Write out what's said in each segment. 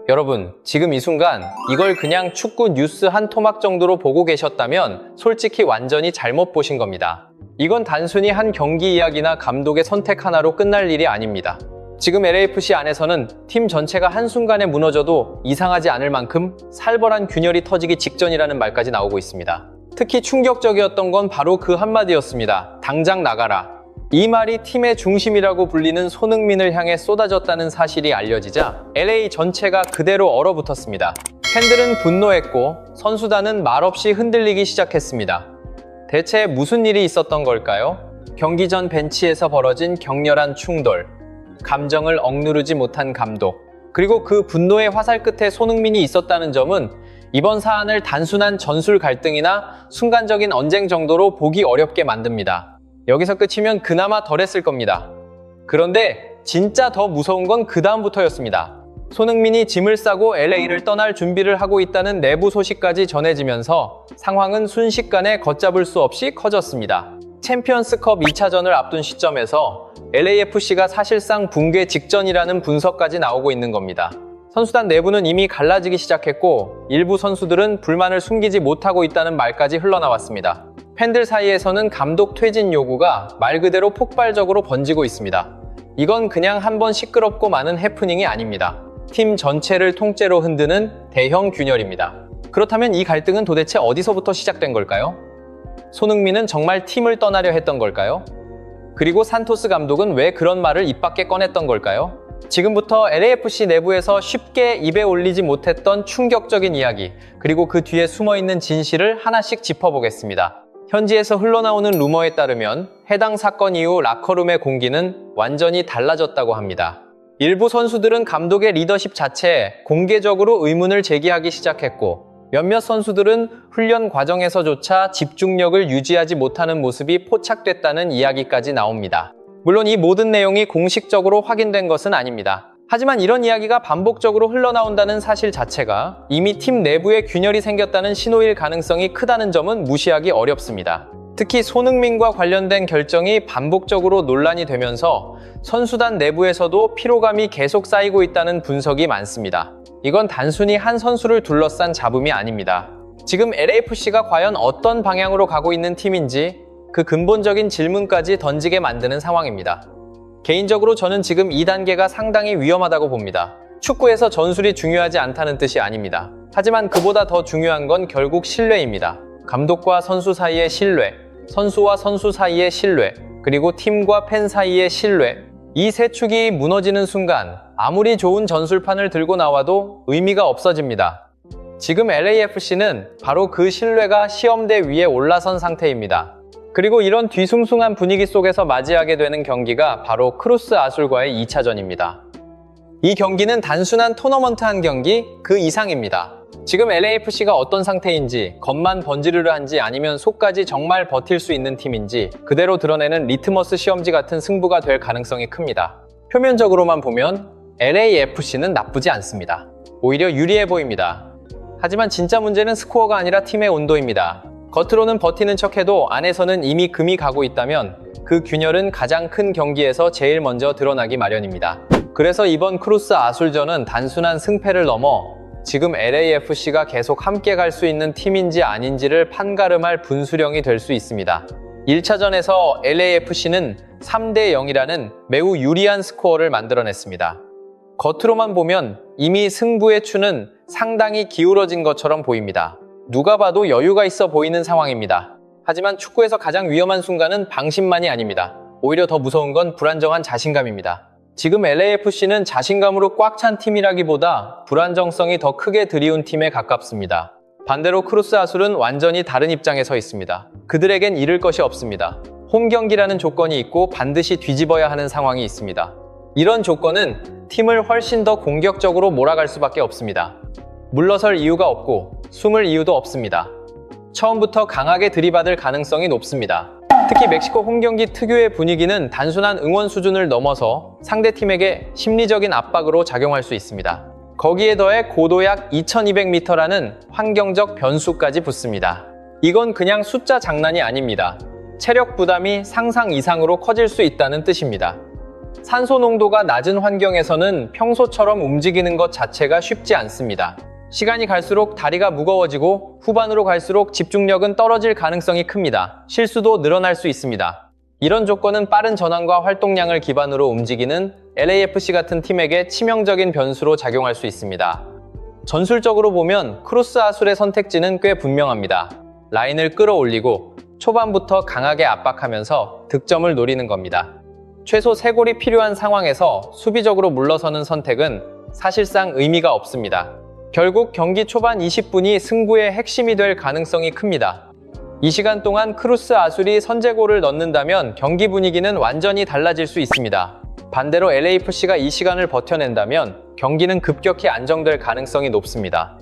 여러분, 지금 이 순간 이걸 그냥 축구 뉴스 한 토막 정도로 보고 계셨다면 솔직히 완전히 잘못 보신 겁니다. 이건 단순히 한 경기 이야기나 감독의 선택 하나로 끝날 일이 아닙니다. 지금 LAFC 안에서는 팀 전체가 한순간에 무너져도 이상하지 않을 만큼 살벌한 균열이 터지기 직전이라는 말까지 나오고 있습니다. 특히 충격적이었던 건 바로 그 한마디였습니다. 당장 나가라. 이 말이 팀의 중심이라고 불리는 손흥민을 향해 쏟아졌다는 사실이 알려지자 LA 전체가 그대로 얼어붙었습니다. 팬들은 분노했고 선수단은 말없이 흔들리기 시작했습니다. 대체 무슨 일이 있었던 걸까요? 경기 전 벤치에서 벌어진 격렬한 충돌, 감정을 억누르지 못한 감독, 그리고 그 분노의 화살 끝에 손흥민이 있었다는 점은 이번 사안을 단순한 전술 갈등이나 순간적인 언쟁 정도로 보기 어렵게 만듭니다. 여기서 끝이면 그나마 덜했을 겁니다. 그런데 진짜 더 무서운 건 그 다음부터였습니다. 손흥민이 짐을 싸고 LA를 떠날 준비를 하고 있다는 내부 소식까지 전해지면서 상황은 순식간에 걷잡을 수 없이 커졌습니다. 챔피언스컵 2차전을 앞둔 시점에서 LAFC가 사실상 붕괴 직전이라는 분석까지 나오고 있는 겁니다. 선수단 내부는 이미 갈라지기 시작했고 일부 선수들은 불만을 숨기지 못하고 있다는 말까지 흘러나왔습니다. 팬들 사이에서는 감독 퇴진 요구가 말 그대로 폭발적으로 번지고 있습니다. 이건 그냥 한번 시끄럽고 많은 해프닝이 아닙니다. 팀 전체를 통째로 흔드는 대형 균열입니다. 그렇다면 이 갈등은 도대체 어디서부터 시작된 걸까요? 손흥민은 정말 팀을 떠나려 했던 걸까요? 그리고 산토스 감독은 왜 그런 말을 입 밖에 꺼냈던 걸까요? 지금부터 LAFC 내부에서 쉽게 입에 올리지 못했던 충격적인 이야기, 그리고 그 뒤에 숨어있는 진실을 하나씩 짚어보겠습니다. 현지에서 흘러나오는 루머에 따르면 해당 사건 이후 라커룸의 공기는 완전히 달라졌다고 합니다. 일부 선수들은 감독의 리더십 자체에 공개적으로 의문을 제기하기 시작했고 몇몇 선수들은 훈련 과정에서조차 집중력을 유지하지 못하는 모습이 포착됐다는 이야기까지 나옵니다. 물론 이 모든 내용이 공식적으로 확인된 것은 아닙니다. 하지만 이런 이야기가 반복적으로 흘러나온다는 사실 자체가 이미 팀 내부에 균열이 생겼다는 신호일 가능성이 크다는 점은 무시하기 어렵습니다. 특히 손흥민과 관련된 결정이 반복적으로 논란이 되면서 선수단 내부에서도 피로감이 계속 쌓이고 있다는 분석이 많습니다. 이건 단순히 한 선수를 둘러싼 잡음이 아닙니다. 지금 LAFC가 과연 어떤 방향으로 가고 있는 팀인지 그 근본적인 질문까지 던지게 만드는 상황입니다. 개인적으로 저는 지금 이 단계가 상당히 위험하다고 봅니다. 축구에서 전술이 중요하지 않다는 뜻이 아닙니다. 하지만 그보다 더 중요한 건 결국 신뢰입니다. 감독과 선수 사이의 신뢰, 선수와 선수 사이의 신뢰, 그리고 팀과 팬 사이의 신뢰. 이 세 축이 무너지는 순간 아무리 좋은 전술판을 들고 나와도 의미가 없어집니다. 지금 LAFC는 바로 그 신뢰가 시험대 위에 올라선 상태입니다. 그리고 이런 뒤숭숭한 분위기 속에서 맞이하게 되는 경기가 바로 크루스 아술과의 2차전입니다. 이 경기는 단순한 토너먼트한 경기 그 이상입니다. 지금 LAFC가 어떤 상태인지, 겉만 번지르르한지 아니면 속까지 정말 버틸 수 있는 팀인지 그대로 드러내는 리트머스 시험지 같은 승부가 될 가능성이 큽니다. 표면적으로만 보면 LAFC는 나쁘지 않습니다. 오히려 유리해 보입니다. 하지만 진짜 문제는 스코어가 아니라 팀의 온도입니다. 겉으로는 버티는 척해도 안에서는 이미 금이 가고 있다면 그 균열은 가장 큰 경기에서 제일 먼저 드러나기 마련입니다. 그래서 이번 크루스 아술전은 단순한 승패를 넘어 지금 LAFC가 계속 함께 갈 수 있는 팀인지 아닌지를 판가름할 분수령이 될 수 있습니다. 1차전에서 LAFC는 3대 0이라는 매우 유리한 스코어를 만들어냈습니다. 겉으로만 보면 이미 승부의 추는 상당히 기울어진 것처럼 보입니다. 누가 봐도 여유가 있어 보이는 상황입니다. 하지만 축구에서 가장 위험한 순간은 방심만이 아닙니다. 오히려 더 무서운 건 불안정한 자신감입니다. 지금 LAFC는 자신감으로 꽉 찬 팀이라기보다 불안정성이 더 크게 드리운 팀에 가깝습니다. 반대로 크루스 아술은 완전히 다른 입장에 서 있습니다. 그들에겐 잃을 것이 없습니다. 홈 경기라는 조건이 있고 반드시 뒤집어야 하는 상황이 있습니다. 이런 조건은 팀을 훨씬 더 공격적으로 몰아갈 수밖에 없습니다. 물러설 이유가 없고 숨을 이유도 없습니다. 처음부터 강하게 들이받을 가능성이 높습니다. 특히 멕시코 홈경기 특유의 분위기는 단순한 응원 수준을 넘어서 상대팀에게 심리적인 압박으로 작용할 수 있습니다. 거기에 더해 고도 약 2200m라는 환경적 변수까지 붙습니다. 이건 그냥 숫자 장난이 아닙니다. 체력 부담이 상상 이상으로 커질 수 있다는 뜻입니다. 산소 농도가 낮은 환경에서는 평소처럼 움직이는 것 자체가 쉽지 않습니다. 시간이 갈수록 다리가 무거워지고 후반으로 갈수록 집중력은 떨어질 가능성이 큽니다. 실수도 늘어날 수 있습니다. 이런 조건은 빠른 전환과 활동량을 기반으로 움직이는 LAFC 같은 팀에게 치명적인 변수로 작용할 수 있습니다. 전술적으로 보면 크루스 아술의 선택지는 꽤 분명합니다. 라인을 끌어올리고 초반부터 강하게 압박하면서 득점을 노리는 겁니다. 최소 3골이 필요한 상황에서 수비적으로 물러서는 선택은 사실상 의미가 없습니다. 결국 경기 초반 20분이 승부의 핵심이 될 가능성이 큽니다. 이 시간 동안 크루스 아술이 선제골을 넣는다면 경기 분위기는 완전히 달라질 수 있습니다. 반대로 LAFC가 이 시간을 버텨낸다면 경기는 급격히 안정될 가능성이 높습니다.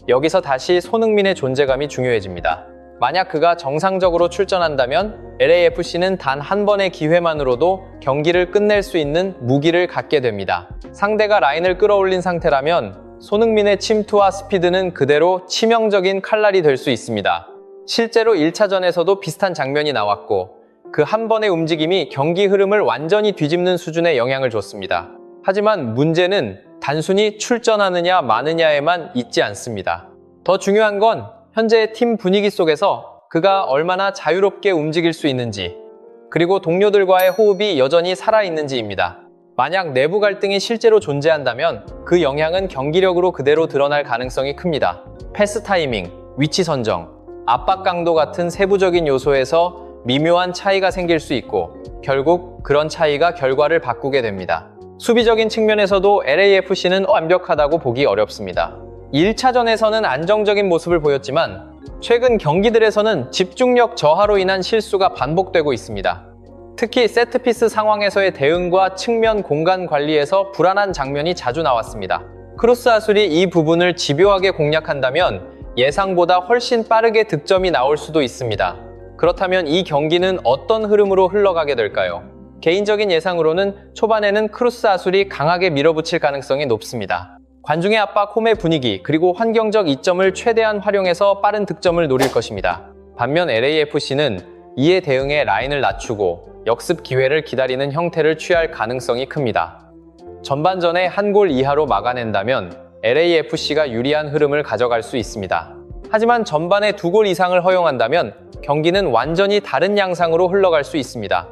여기서 다시 손흥민의 존재감이 중요해집니다. 만약 그가 정상적으로 출전한다면 LAFC는 단 한 번의 기회만으로도 경기를 끝낼 수 있는 무기를 갖게 됩니다. 상대가 라인을 끌어올린 상태라면 손흥민의 침투와 스피드는 그대로 치명적인 칼날이 될 수 있습니다. 실제로 1차전에서도 비슷한 장면이 나왔고 그 한 번의 움직임이 경기 흐름을 완전히 뒤집는 수준의 영향을 줬습니다. 하지만 문제는 단순히 출전하느냐 마느냐에만 있지 않습니다. 더 중요한 건 현재의 팀 분위기 속에서 그가 얼마나 자유롭게 움직일 수 있는지, 그리고 동료들과의 호흡이 여전히 살아있는지입니다. 만약 내부 갈등이 실제로 존재한다면 그 영향은 경기력으로 그대로 드러날 가능성이 큽니다. 패스 타이밍, 위치 선정, 압박 강도 같은 세부적인 요소에서 미묘한 차이가 생길 수 있고 결국 그런 차이가 결과를 바꾸게 됩니다. 수비적인 측면에서도 LAFC는 완벽하다고 보기 어렵습니다. 1차전에서는 안정적인 모습을 보였지만 최근 경기들에서는 집중력 저하로 인한 실수가 반복되고 있습니다. 특히 세트피스 상황에서의 대응과 측면 공간 관리에서 불안한 장면이 자주 나왔습니다. 크루스 아술이 이 부분을 집요하게 공략한다면 예상보다 훨씬 빠르게 득점이 나올 수도 있습니다. 그렇다면 이 경기는 어떤 흐름으로 흘러가게 될까요? 개인적인 예상으로는 초반에는 크루스 아술이 강하게 밀어붙일 가능성이 높습니다. 관중의 압박, 홈의 분위기, 그리고 환경적 이점을 최대한 활용해서 빠른 득점을 노릴 것입니다. 반면 LAFC는 이에 대응해 라인을 낮추고 역습 기회를 기다리는 형태를 취할 가능성이 큽니다. 전반전에 한 골 이하로 막아낸다면 LAFC가 유리한 흐름을 가져갈 수 있습니다. 하지만 전반에 2골 이상을 허용한다면 경기는 완전히 다른 양상으로 흘러갈 수 있습니다.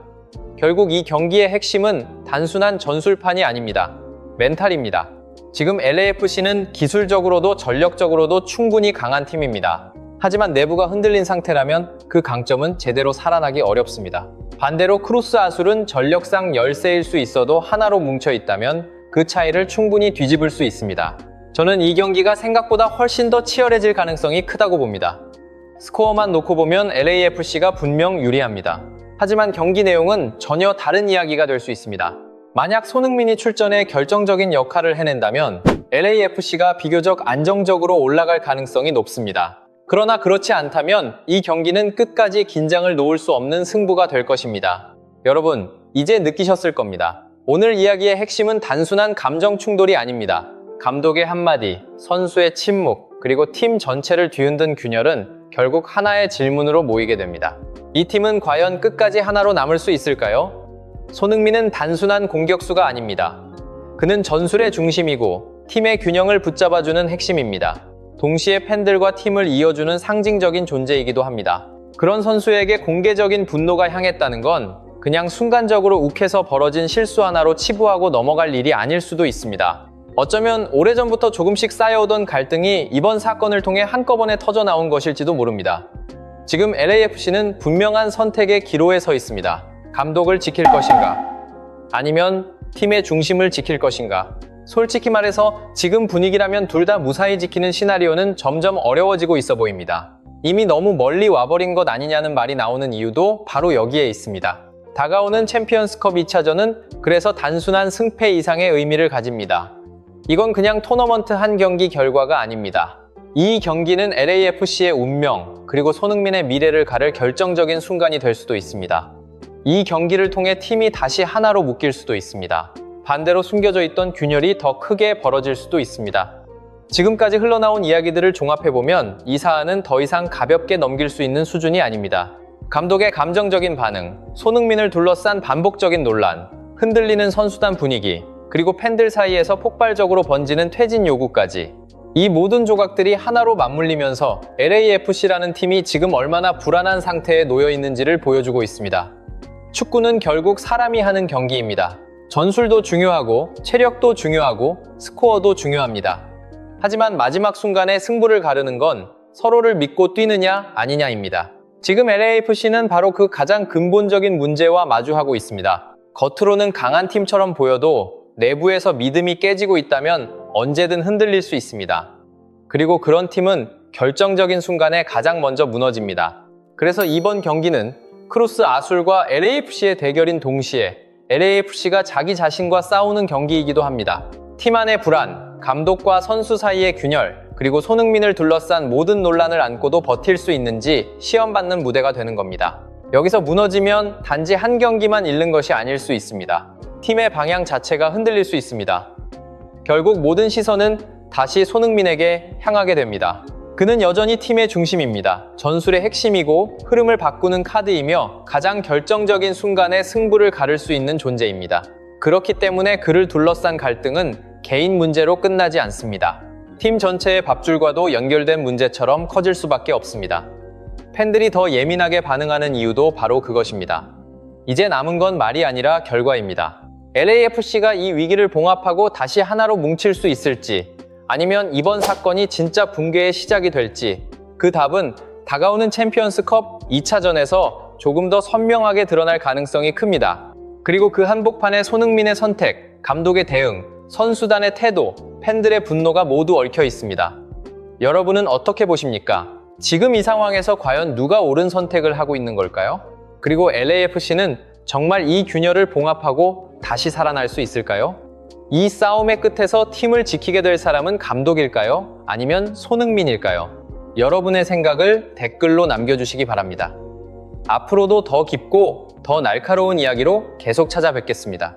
결국 이 경기의 핵심은 단순한 전술판이 아닙니다. 멘탈입니다. 지금 LAFC는 기술적으로도 전력적으로도 충분히 강한 팀입니다. 하지만 내부가 흔들린 상태라면 그 강점은 제대로 살아나기 어렵습니다. 반대로 크루스 아술은 전력상 열세일 수 있어도 하나로 뭉쳐 있다면 그 차이를 충분히 뒤집을 수 있습니다. 저는 이 경기가 생각보다 훨씬 더 치열해질 가능성이 크다고 봅니다. 스코어만 놓고 보면 LAFC가 분명 유리합니다. 하지만 경기 내용은 전혀 다른 이야기가 될 수 있습니다. 만약 손흥민이 출전해 결정적인 역할을 해낸다면 LAFC가 비교적 안정적으로 올라갈 가능성이 높습니다. 그러나 그렇지 않다면 이 경기는 끝까지 긴장을 놓을 수 없는 승부가 될 것입니다. 여러분, 이제 느끼셨을 겁니다. 오늘 이야기의 핵심은 단순한 감정 충돌이 아닙니다. 감독의 한마디, 선수의 침묵, 그리고 팀 전체를 뒤흔든 균열은 결국 하나의 질문으로 모이게 됩니다. 이 팀은 과연 끝까지 하나로 남을 수 있을까요? 손흥민은 단순한 공격수가 아닙니다. 그는 전술의 중심이고 팀의 균형을 붙잡아주는 핵심입니다. 동시에 팬들과 팀을 이어주는 상징적인 존재이기도 합니다. 그런 선수에게 공개적인 분노가 향했다는 건 그냥 순간적으로 욱해서 벌어진 실수 하나로 치부하고 넘어갈 일이 아닐 수도 있습니다. 어쩌면 오래전부터 조금씩 쌓여오던 갈등이 이번 사건을 통해 한꺼번에 터져나온 것일지도 모릅니다. 지금 LAFC는 분명한 선택의 기로에 서 있습니다. 감독을 지킬 것인가? 아니면 팀의 중심을 지킬 것인가? 솔직히 말해서 지금 분위기라면 둘 다 무사히 지키는 시나리오는 점점 어려워지고 있어 보입니다. 이미 너무 멀리 와버린 것 아니냐는 말이 나오는 이유도 바로 여기에 있습니다. 다가오는 챔피언스컵 2차전은 그래서 단순한 승패 이상의 의미를 가집니다. 이건 그냥 토너먼트 한 경기 결과가 아닙니다. 이 경기는 LAFC의 운명, 그리고 손흥민의 미래를 가를 결정적인 순간이 될 수도 있습니다. 이 경기를 통해 팀이 다시 하나로 묶일 수도 있습니다. 반대로 숨겨져 있던 균열이 더 크게 벌어질 수도 있습니다. 지금까지 흘러나온 이야기들을 종합해보면 이 사안은 더 이상 가볍게 넘길 수 있는 수준이 아닙니다. 감독의 감정적인 반응, 손흥민을 둘러싼 반복적인 논란, 흔들리는 선수단 분위기, 그리고 팬들 사이에서 폭발적으로 번지는 퇴진 요구까지 이 모든 조각들이 하나로 맞물리면서 LAFC라는 팀이 지금 얼마나 불안한 상태에 놓여 있는지를 보여주고 있습니다. 축구는 결국 사람이 하는 경기입니다. 전술도 중요하고 체력도 중요하고 스코어도 중요합니다. 하지만 마지막 순간에 승부를 가르는 건 서로를 믿고 뛰느냐 아니냐입니다. 지금 LAFC는 바로 그 가장 근본적인 문제와 마주하고 있습니다. 겉으로는 강한 팀처럼 보여도 내부에서 믿음이 깨지고 있다면 언제든 흔들릴 수 있습니다. 그리고 그런 팀은 결정적인 순간에 가장 먼저 무너집니다. 그래서 이번 경기는 크루스 아술과 LAFC의 대결인 동시에 LAFC가 자기 자신과 싸우는 경기이기도 합니다. 팀 안의 불안, 감독과 선수 사이의 균열, 그리고 손흥민을 둘러싼 모든 논란을 안고도 버틸 수 있는지 시험받는 무대가 되는 겁니다. 여기서 무너지면 단지 한 경기만 잃는 것이 아닐 수 있습니다. 팀의 방향 자체가 흔들릴 수 있습니다. 결국 모든 시선은 다시 손흥민에게 향하게 됩니다. 그는 여전히 팀의 중심입니다. 전술의 핵심이고 흐름을 바꾸는 카드이며 가장 결정적인 순간에 승부를 가를 수 있는 존재입니다. 그렇기 때문에 그를 둘러싼 갈등은 개인 문제로 끝나지 않습니다. 팀 전체의 밥줄과도 연결된 문제처럼 커질 수밖에 없습니다. 팬들이 더 예민하게 반응하는 이유도 바로 그것입니다. 이제 남은 건 말이 아니라 결과입니다. LAFC가 이 위기를 봉합하고 다시 하나로 뭉칠 수 있을지, 아니면 이번 사건이 진짜 붕괴의 시작이 될지, 그 답은 다가오는 챔피언스컵 2차전에서 조금 더 선명하게 드러날 가능성이 큽니다. 그리고 그 한복판에 손흥민의 선택, 감독의 대응, 선수단의 태도, 팬들의 분노가 모두 얽혀 있습니다. 여러분은 어떻게 보십니까? 지금 이 상황에서 과연 누가 옳은 선택을 하고 있는 걸까요? 그리고 LAFC는 정말 이 균열을 봉합하고 다시 살아날 수 있을까요? 이 싸움의 끝에서 팀을 지키게 될 사람은 감독일까요? 아니면 손흥민일까요? 여러분의 생각을 댓글로 남겨주시기 바랍니다. 앞으로도 더 깊고 더 날카로운 이야기로 계속 찾아뵙겠습니다.